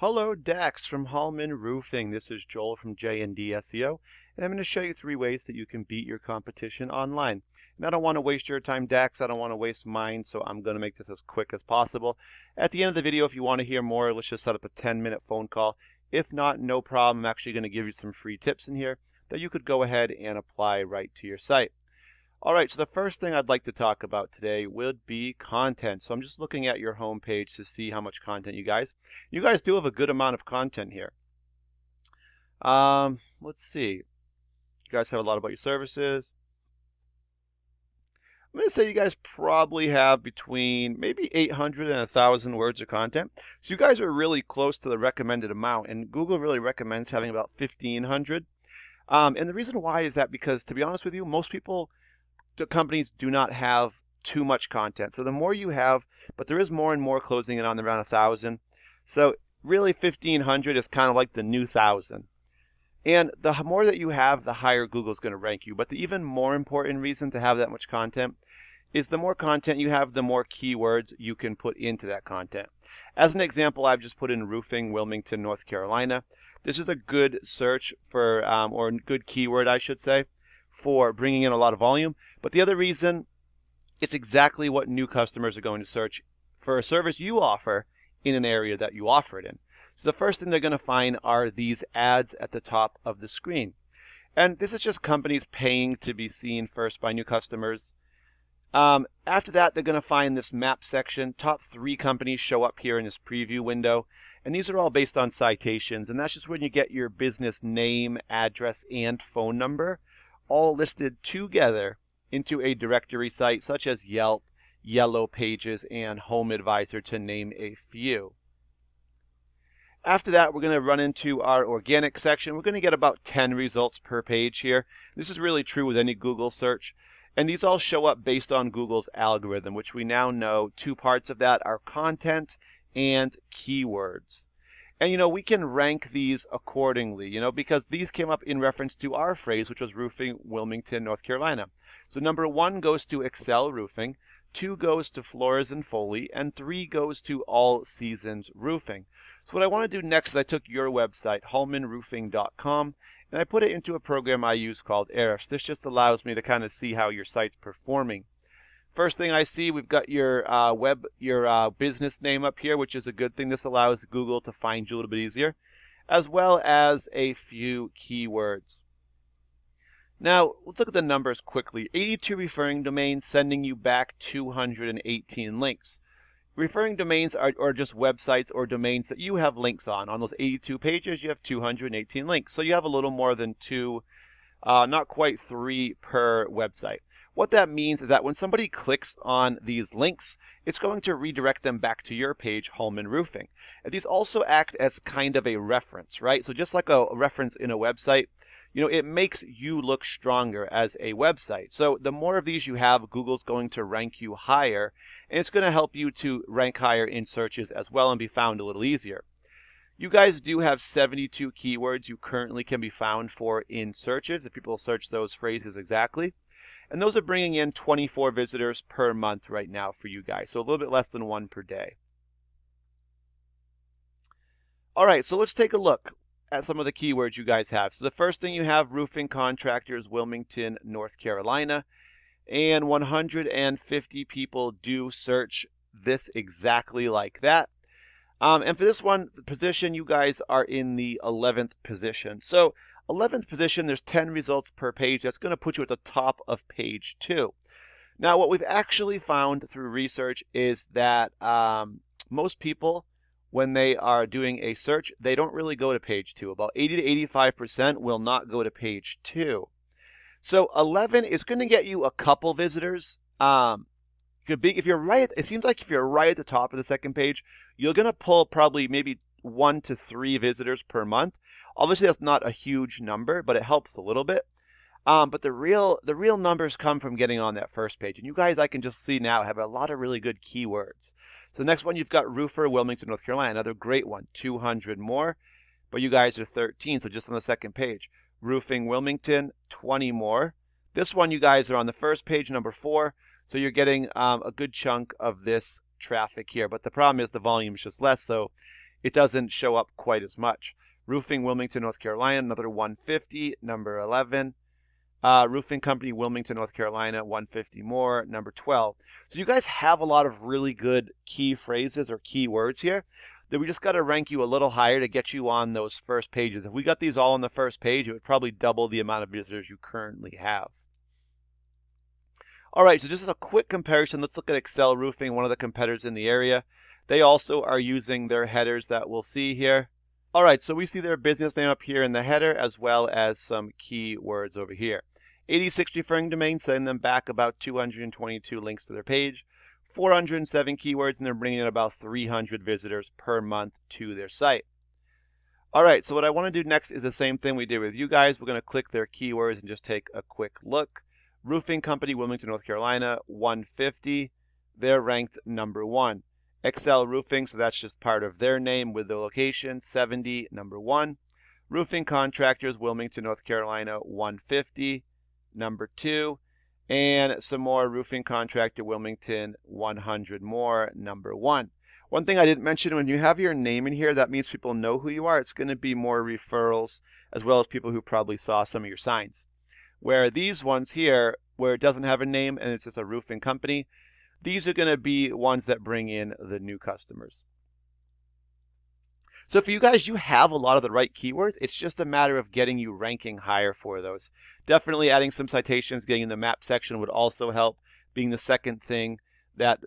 Hello, Dax from Hallman Roofing. This is Joel from JND SEO, and I'm going to show you 3 ways that you can beat your competition online. And I don't want to waste your time, Dax. I don't want to waste mine, so I'm going to make this as quick as possible. At the end of the video, if you want to hear more, let's just set up a 10-minute phone call. If not, no problem. I'm actually going to give you some free tips in here that you could go ahead and apply right to your site. All right, so the first thing I'd like to talk about today would be content. So I'm just looking at your home page to see how much content you guys do have a good amount of content here. Let's see. You guys have a lot about your services. I'm going to say you guys probably have between maybe 800 and 1,000 words of content. So you guys are really close to the recommended amount, and Google really recommends having about 1,500. And the reason why is that because, to be honest with you, most companies do not have too much content. So the more you have, but there is more and more closing in on around 1,000. So really 1,500 is kind of like the new 1,000. And the more that you have, the higher Google's going to rank you. But the even more important reason to have that much content is the more content you have, the more keywords you can put into that content. As an example, I've just put in roofing, Wilmington, North Carolina. This is a good search for, or good keyword, I should say, for bringing in a lot of volume. But the other reason, it's exactly what new customers are going to search for a service you offer in an area that you offer it in. So the first thing they're going to find are these ads at the top of the screen. And this is just companies paying to be seen first by new customers. After that, they're going to find this map section. Top 3 companies show up here in this preview window. And these are all based on citations. And that's just when you get your business name, address, and phone number all listed together into a directory site such as Yelp, Yellow Pages, and Home Advisor, to name a few. After that, we're going to run into our organic section. We're going to get about 10 results per page here. This is really true with any Google search. And these all show up based on Google's algorithm, which we now know 2 parts of that are content and keywords. And, we can rank these accordingly, because these came up in reference to our phrase, which was roofing, Wilmington, North Carolina. So number 1 goes to Excel Roofing, 2 goes to Floors and Foley, and 3 goes to All Seasons Roofing. So what I want to do next is I took your website, hallmanroofing.com, and I put it into a program I use called Ahrefs. This just allows me to kind of see how your site's performing. First thing I see, we've got your business name up here, which is a good thing. This allows Google to find you a little bit easier, as well as a few keywords. Now, let's look at the numbers quickly. 82 referring domains sending you back 218 links. Referring domains are just websites or domains that you have links on. On those 82 pages, you have 218 links. So you have a little more than 2, not quite 3 per website. What that means is that when somebody clicks on these links, it's going to redirect them back to your page, Hallman Roofing. And these also act as kind of a reference, right? So just like a reference in a website, it makes you look stronger as a website. So the more of these you have, Google's going to rank you higher, and it's going to help you to rank higher in searches as well and be found a little easier. You guys do have 72 keywords you currently can be found for in searches, if people search those phrases exactly. And those are bringing in 24 visitors per month right now for you guys, so a little bit less than 1 per day. All right, so let's take a look at some of the keywords you guys have. So the first thing you have, roofing contractors, Wilmington, North Carolina. And 150 people do search this exactly like that. And for this one position, you guys are in the 11th position. So 11th position, there's 10 results per page. That's going to put you at the top of page 2. Now, what we've actually found through research is that most people, when they are doing a search, they don't really go to page 2. About 80 to 85% will not go to page 2. So 11 is going to get you a couple visitors. If you're right, it seems like if you're right at the top of the second page, you're going to pull probably maybe 1 to 3 visitors per month. Obviously, that's not a huge number, but it helps a little bit. But the real numbers come from getting on that first page. And you guys, I can just see now, have a lot of really good keywords. So the next one, you've got roofer, Wilmington, North Carolina. Another great one, 200 more. But you guys are 13, so just on the second page. Roofing, Wilmington, 20 more. This one, you guys are on the first page, number 4. So you're getting a good chunk of this traffic here. But the problem is the volume is just less, so it doesn't show up quite as much. Roofing, Wilmington, North Carolina, another 150, number 11. Roofing Company, Wilmington, North Carolina, 150 more, number 12. So you guys have a lot of really good key phrases or keywords here that we just got to rank you a little higher to get you on those first pages. If we got these all on the first page, it would probably double the amount of visitors you currently have. All right, so just as a quick comparison, let's look at Excel Roofing, one of the competitors in the area. They also are using their headers that we'll see here. All right, so we see their business name up here in the header as well as some keywords over here. 86 referring domains, sending them back about 222 links to their page. 407 keywords, and they're bringing in about 300 visitors per month to their site. All right, so what I want to do next is the same thing we did with you guys. We're going to click their keywords and just take a quick look. Roofing Company, Wilmington, North Carolina, 150. They're ranked number 1. Excel Roofing, so that's just part of their name with the location, 70, number 1. Roofing Contractors, Wilmington, North Carolina, 150, number 2. And some more Roofing Contractor, Wilmington, 100 more, number 1. One thing I didn't mention, when you have your name in here, that means people know who you are. It's going to be more referrals as well as people who probably saw some of your signs. Where these ones here, where it doesn't have a name and it's just a roofing company, these are going to be ones that bring in the new customers. So for you guys, you have a lot of the right keywords. It's just a matter of getting you ranking higher for those. Definitely adding some citations, getting in the map section would also help, being the second thing that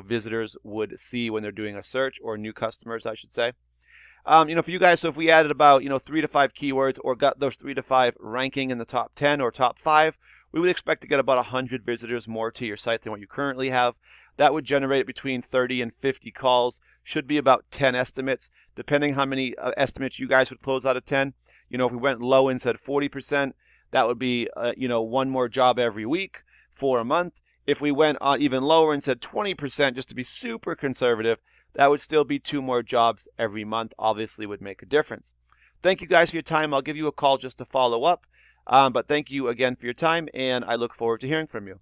visitors would see when they're doing a search, or new customers, I should say. For you guys, so if we added about 3 to 5 keywords, or got those 3 to 5 ranking in the top 10 or top 5, we would expect to get about 100 visitors more to your site than what you currently have. That would generate between 30 and 50 calls. Should be about 10 estimates, depending how many estimates you guys would close out of 10. If we went low and said 40%, that would be one more job every week for a month. If we went even lower and said 20%, just to be super conservative, that would still be 2 more jobs every month. Obviously would make a difference. Thank you guys for your time. I'll give you a call just to follow up. But thank you again for your time, and I look forward to hearing from you.